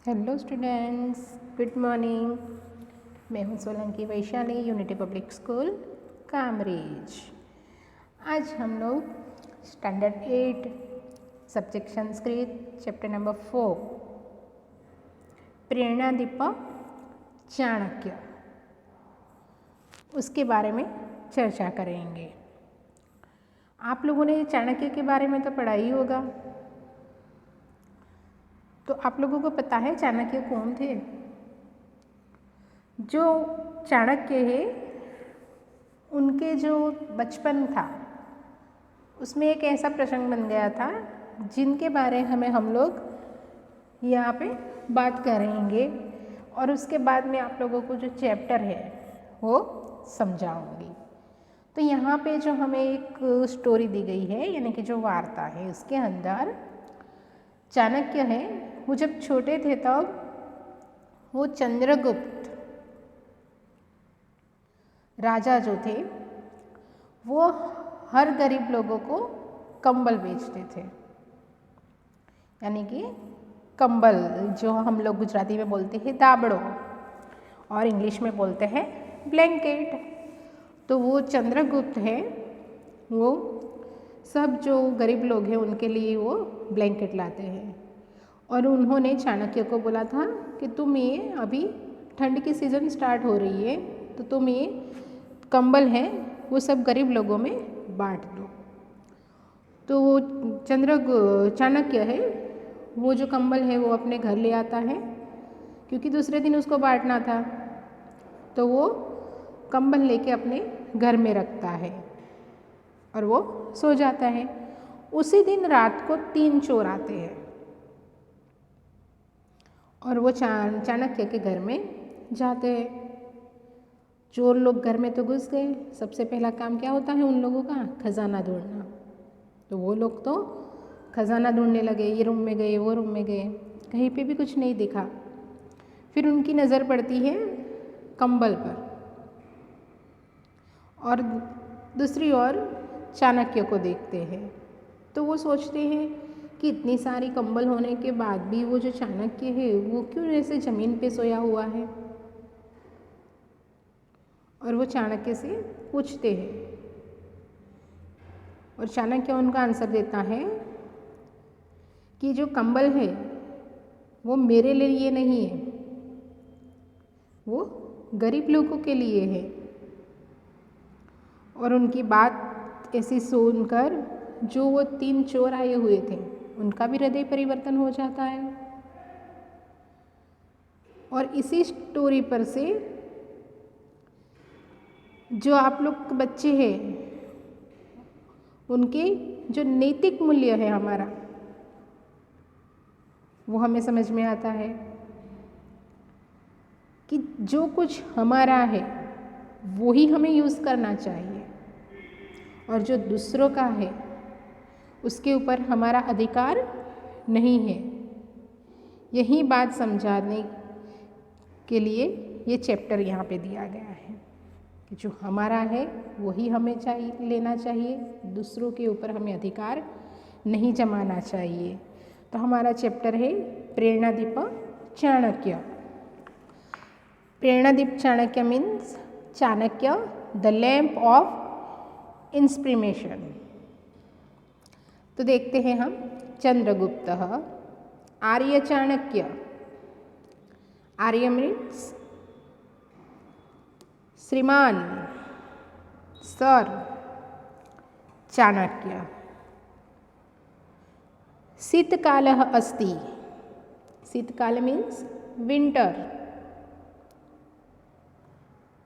Hello students, good morning. मैं हूं Solanki Vaishali, unity public school Kamrej. आज हम लोग standard 8 subject Sanskrit chapter number 4 Preranadeep Chanakya उसके बारे में चर्चा करेंगे। आप लोगों ने चाणक्य के बारे में तो पढ़ा ही होगा, तो आप लोगों को पता है चाणक्य कौन थे? जो चाणक्य है उनके जो बचपन था उसमें एक ऐसा प्रसंग बन गया था जिनके बारे में हम लोग यहाँ पे बात करेंगे और उसके बाद में आप लोगों को जो चैप्टर है वो समझाऊंगी। तो यहाँ पे जो हमें एक स्टोरी दी गई है, यानी कि जो वार्ता है, उसके अंदर चाणक्य है वो जब छोटे थे तब वो चंद्रगुप्त राजा जो थे वो हर गरीब लोगों को कंबल बेचते थे, यानी कि कंबल जो हम लोग गुजराती में बोलते हैं दाबड़ो और इंग्लिश में बोलते हैं ब्लैंकेट। तो वो चंद्रगुप्त है, वो सब जो गरीब लोग हैं उनके लिए वो ब्लैंकेट लाते हैं। और उन्होंने चाणक्य को बोला था कि तुम ये अभी ठंड की सीज़न स्टार्ट हो रही है तो तुम ये कंबल हैं वो सब गरीब लोगों में बांट दो। तो वो चाणक्य है वो जो कंबल है वो अपने घर ले आता है, क्योंकि दूसरे दिन उसको बांटना था। तो वो कंबल लेके अपने घर में रखता है और वो सो जाता है। उसी दिन रात को 3 चोर आते हैं और वो चाणक्य के घर में जाते हैं। चोर लोग घर में तो घुस गए। सबसे पहला काम क्या होता है उन लोगों का? खजाना ढूंढना। तो वो लोग तो खजाना ढूंढने लगे, ये रूम में गए, वो रूम में गए, कहीं पे भी कुछ नहीं दिखा। फिर उनकी नज़र पड़ती है कंबल पर और दूसरी ओर चाणक्य को देखते हैं। तो वो सोचते हैं कि इतनी सारी कंबल होने के बाद भी वो जो चाणक्य है वो क्यों ऐसे ज़मीन पे सोया हुआ है। और वो चाणक्य से पूछते हैं और चाणक्य उनका आंसर देता है कि जो कंबल है वो मेरे लिए नहीं है, वो गरीब लोगों के लिए है। और उनकी बात ऐसी सुनकर जो वो 3 चोर आए हुए थे उनका भी हृदय परिवर्तन हो जाता है। और इसी स्टोरी पर से जो आप लोग बच्चे हैं उनके जो नैतिक मूल्य है हमारा वो हमें समझ में आता है कि जो कुछ हमारा है वो ही हमें यूज़ करना चाहिए और जो दूसरों का है उसके ऊपर हमारा अधिकार नहीं है। यही बात समझाने के लिए ये चैप्टर यहाँ पे दिया गया है कि जो हमारा है वही हमें चाहिए लेना चाहिए, दूसरों के ऊपर हमें अधिकार नहीं जमाना चाहिए। तो हमारा चैप्टर है Preranadeep Chanakya. Preranadeep Chanakya means Chanakya the lamp of inspiration. तो देखते हैं हम चंद्रगुप्त आर्य चाणक्य। आर्य मीन्स श्रीमान, सर चाणक्य। शीतकालः अस्ति। शीतकाल मीन्स विंटर।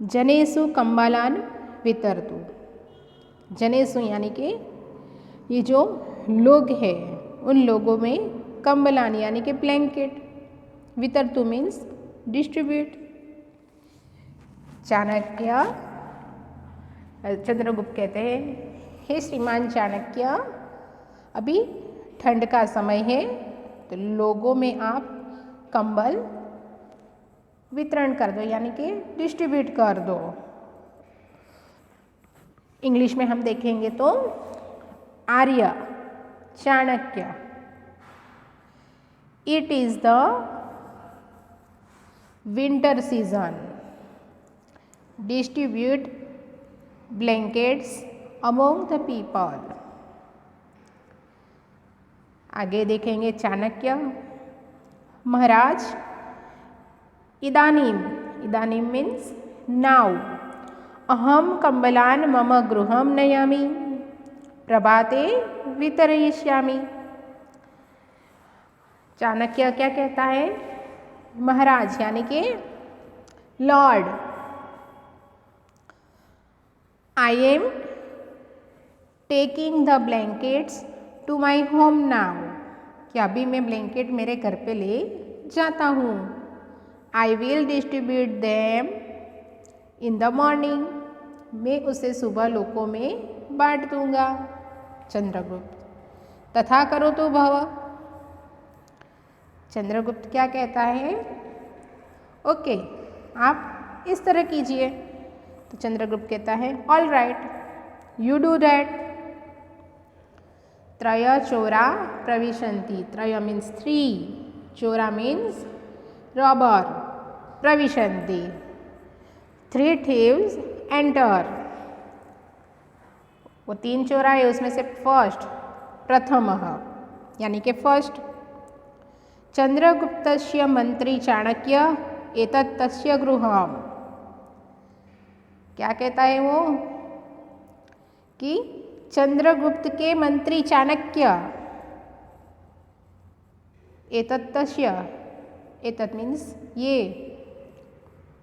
जनेषु कंबलान वितरतु। जनेषु यानी कि ये जो लोग हैं उन लोगों में कंबलान यानी कि ब्लैंकेट, वितरतु मीन्स डिस्ट्रीब्यूट। चाणक्य चंद्रगुप्त कहते हैं, हे श्रीमान चाणक्य, अभी ठंड का समय है तो लोगों में आप कंबल वितरण कर दो, यानी कि डिस्ट्रीब्यूट कर दो। इंग्लिश में हम देखेंगे तो Arya Chanakya, it is the winter season, distribute blankets among the people. आगे देखेंगे चाणक्य। महाराज, इदानीम, इदानीम मीन्स नाउ, अहम कंबलान मम गृहम नयामि, प्रभाते वितरयिष्यामि। चाणक्य क्या कहता है? महाराज यानी कि lord, I am taking the blankets to my home now, कि अभी मैं ब्लैंकेट मेरे घर पे ले जाता हूँ। I will distribute them in the morning, मैं उसे सुबह लोगों में बांट दूंगा। चंद्रगुप्त, तथा करो तो भव। चंद्रगुप्त क्या कहता है? ओके, आप इस तरह कीजिए। तो चंद्रगुप्त कहता है all right, you do that. त्रय चोरा प्रविशन्ति, त्रय मीन्स 3, चोरा मीन्स रॉबर, प्रविशन्ति 3 thieves एंटर। वो 3 चोर आए, उसमें से फर्स्ट, प्रथमः यानी कि फर्स्ट। चंद्रगुप्तस्य मंत्री चाणक्य एतत् तस्य गृहम्। क्या कहता है वो? कि चंद्रगुप्त के मंत्री चाणक्य, एतत् तस्य, एतत् मीन्स ये,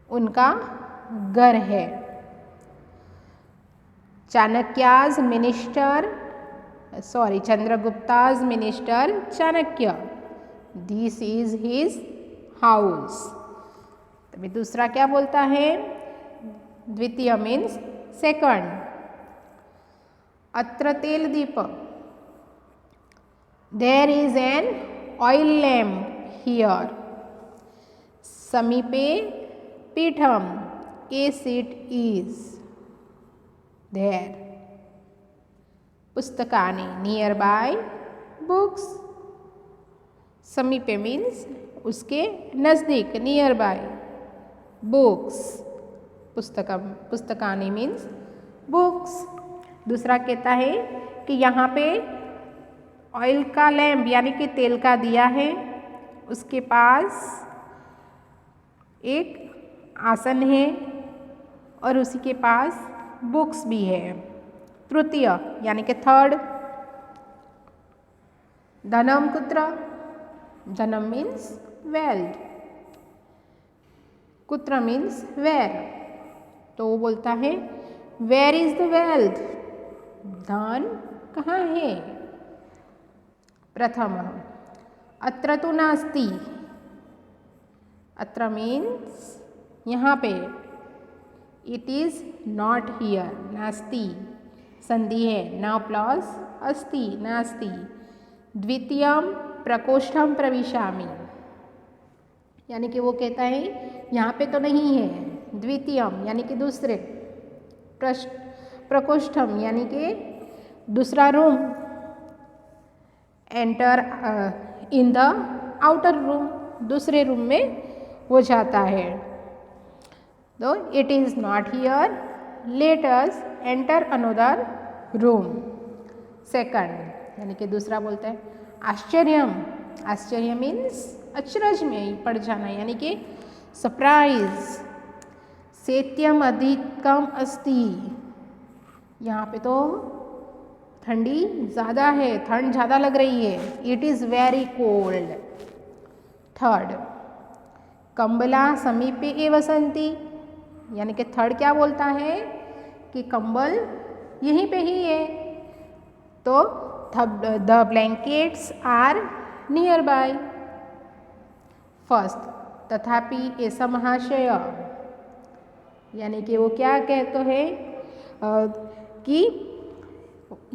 उनका घर है। Chanakya's minister, sorry, Chandragupta's minister Chanakya, this is his house. तभी दूसरा क्या बोलता है? द्वितीय मीन्स सेकंड। अत्र तेल दीप, there is an oil lamp here. समीपे पीठम, ए सीट इज देयर। पुस्तकानि, नियर बाय बुक्स। समीपे मीन्स उसके नज़दीक, नियर बाय, बुक्स, पुस्तकानि मीन्स बुक्स। दूसरा कहता है कि यहाँ पे ऑयल का लैम्प यानी कि तेल का दिया है, उसके पास एक आसन है और उसी के पास बुक्स भी है। तृतीय यानी कि थर्ड। धनम कुत्र, धनम मीन्स वेल्थ, कुत्र मीन्स वेयर। तो वो बोलता है वेयर इज द वेल्थ, धन कहाँ है? प्रथम, अत्र तु नास्ति, अत्र मीन्स यहाँ पे, इट इज नॉट हियर, नास्ति संधि है, न प्लस अस्ति, नास्ति। द्वितीयम प्रकोष्ठम प्रविशामि, यानी कि वो कहता है यहाँ पे तो नहीं है। द्वितीयम यानी कि दूसरे, प्रकोष्ठम यानी कि दूसरा room, enter in the outer room, दूसरे रूम में वो जाता है। तो it is not here, let us enter another room. Second यानी कि दूसरा बोलता है आश्चर्यम, आश्चर्य मीन्स अचरज में पड़ जाना, यानी कि सरप्राइज। शैत्यम अधिकम अस्ति, यहाँ पे तो ठंडी ज़्यादा है, ठंड ज़्यादा लग रही है। It is very cold. Third, कंबला समीपे एव सन्ति, यानी कि थर्ड क्या बोलता है कि कंबल यहीं पे ही है। तो the blankets are nearby. First, तथापि ऐसा महाशय, यानी कि वो क्या कहते हैं कि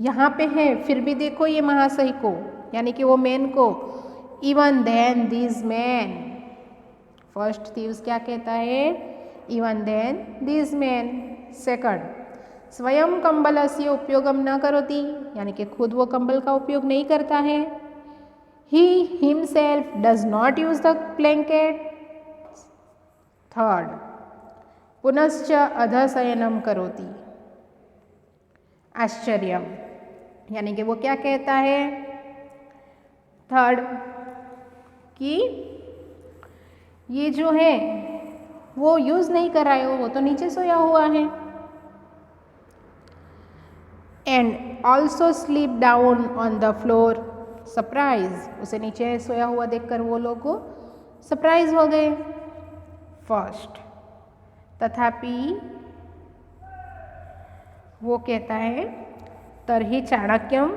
यहाँ पे है, फिर भी देखो ये महाशय को, यानी कि वो मैन को। Even then this man, first thieves क्या कहता है? Even then this man. Second, स्वयं कंबलस्य उपयोगम न करोति, यानी कि खुद वो कंबल का उपयोग नहीं करता है। He himself does not use the blanket, third, पुनश्च अधशयनम करोति, आश्चर्यम, यानी कि वो क्या कहता है थर्ड कि ये जो है वो यूज़ नहीं कर रहा है, वो तो नीचे सोया हुआ है। And also sleep down on the floor, surprise, उसे नीचे सोया हुआ देखकर वो लोग को सरप्राइज हो गए। फर्स्ट, तथापि वो कहता है तर्हि चाणक्यम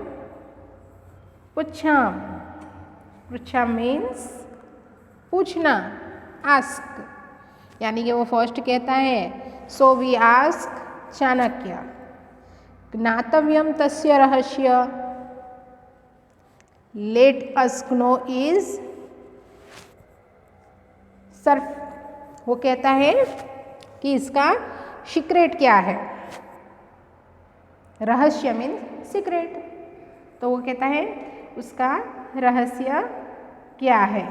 पुच्छाम, पृच्छा मीन्स पूछना, आस्क, यानी कि वो फर्स्ट कहता है सो वी आस्क चाणक्य ज्ञातव्यम तस्य रहस्य, let us know is Surf, वो कहता है कि इसका सीक्रेट क्या है, रहस्य मीन्स सीक्रेट, तो वो कहता है उसका रहस्य क्या है।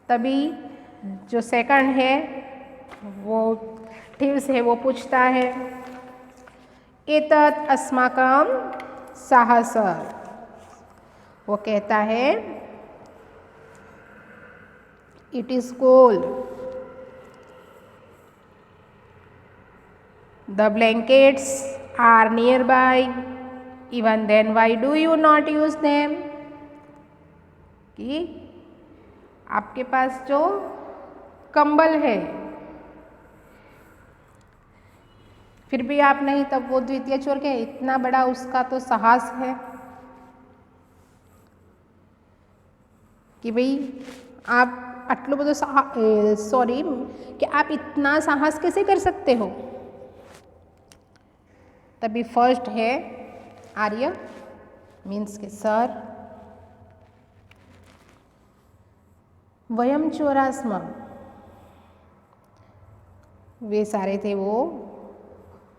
तभी जो सेकंड है वो थीव्स है वो पूछता है एतत् अस्माकं साहस, वो कहता है it is cold, the blankets are nearby, even then why do you not use them, कि आपके पास जो कंबल है फिर भी आप नहीं, तब वो द्वितीय चोर के इतना बड़ा उसका तो साहस है कि भाई आप आटलो बधो सॉरी कि आप इतना साहस कैसे कर सकते हो। तभी फर्स्ट है आर्य मीन्स के सर, वयम चोरास्म, वे सारे थे वो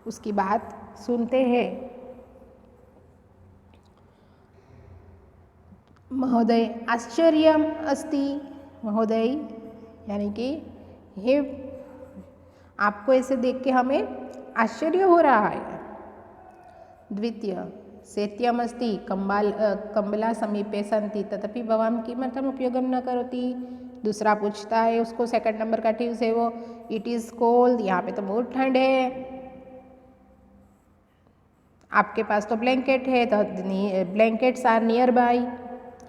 उसकी बात सुनते हैं। महोदय आश्चर्यम अस्ति, महोदय यानी कि हे आपको ऐसे देख के हमें आश्चर्य हो रहा है। द्वितीय शैत्यम अस्ति कंबला समीपे सन्ति तथापि भवान् किमर्थम् उपयोगं न करोति, दूसरा पूछता है उसको, सेकंड नंबर का टिप्स है वो इट इज़ कोल्ड, यहाँ पे तो बहुत ठंड है, आपके पास तो ब्लैंकेट है, तो blankets are nearby,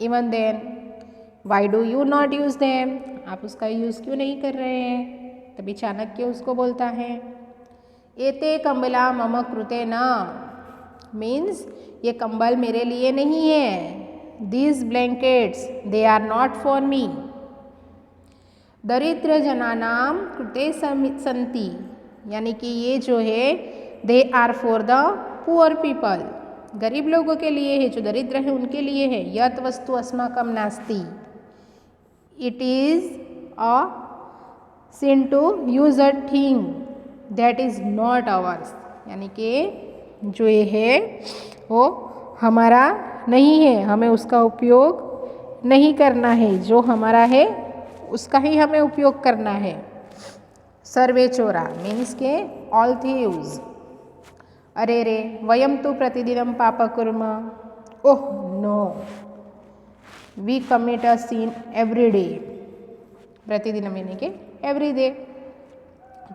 even then why do you not use them, आप उसका यूज़ क्यों नहीं कर रहे हैं। तभी चाणक्य उसको बोलता है एते कंबला मम कृते न, मीन्स ये कंबल मेरे लिए नहीं है, these blankets they are not for me, दरिद्र जनानाम कृते संति, यानी कि ये जो है they are for the poor people, गरीब लोगों के लिए है, जो दरिद्र है उनके लिए है। यत वस्तु अस्माकं नास्ति, it is a sin to use a thing that is not ours, यानी कि जो ये है वो हमारा नहीं है, हमें उसका उपयोग नहीं करना है, जो हमारा है उसका ही हमें उपयोग करना है। सर्वे चोरा मीन्स के ऑल थीव्स, अरे रे वयम तो प्रतिदिनम पाप कुर्म, oh no we commit a sin every day, प्रतिदिन यानी के एवरी डे,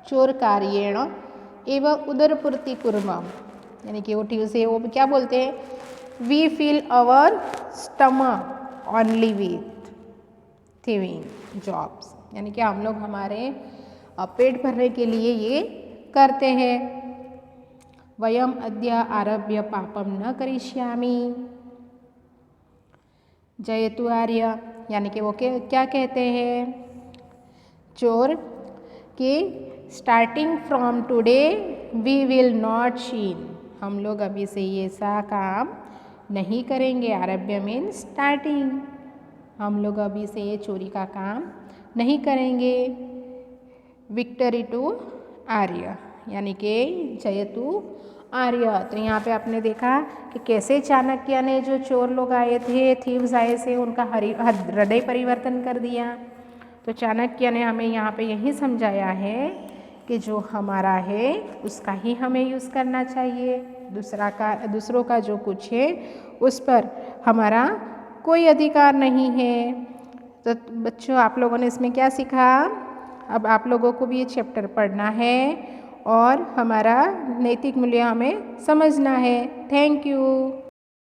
चोर कार्येण एवं उदरपूर्ति कुर्म, यानी कि वो ठीक से वो क्या बोलते हैं we feel our stomach only with thieving jobs, यानी कि हम लोग हमारे पेट भरने के लिए ये करते हैं। वयम अद्य आरभ्य पापम न करिष्यामि, जयतु आर्य, यानी कि वो क्या कहते हैं चोर कि starting from today we will not sin, हम लोग अभी से ये ऐसा काम नहीं करेंगे। आरभ्य मीन स्टार्टिंग, हम लोग अभी से ये चोरी का काम नहीं करेंगे। विक्टरी टू आर्य, यानी कि जयतु आर्य। तो यहाँ पे आपने देखा कि कैसे चाणक्य ने जो चोर लोग आए थे, थीव्स आए थे, उनका हृदय परिवर्तन कर दिया। तो चाणक्य ने हमें यहाँ पे यही समझाया है कि जो हमारा है उसका ही हमें यूज़ करना चाहिए, दूसरों का जो कुछ है उस पर हमारा कोई अधिकार नहीं है। तो बच्चों आप लोगों ने इसमें क्या सीखा? अब आप लोगों को भी ये चैप्टर पढ़ना है और हमारा नैतिक मूल्य हमें समझना है। Thank you.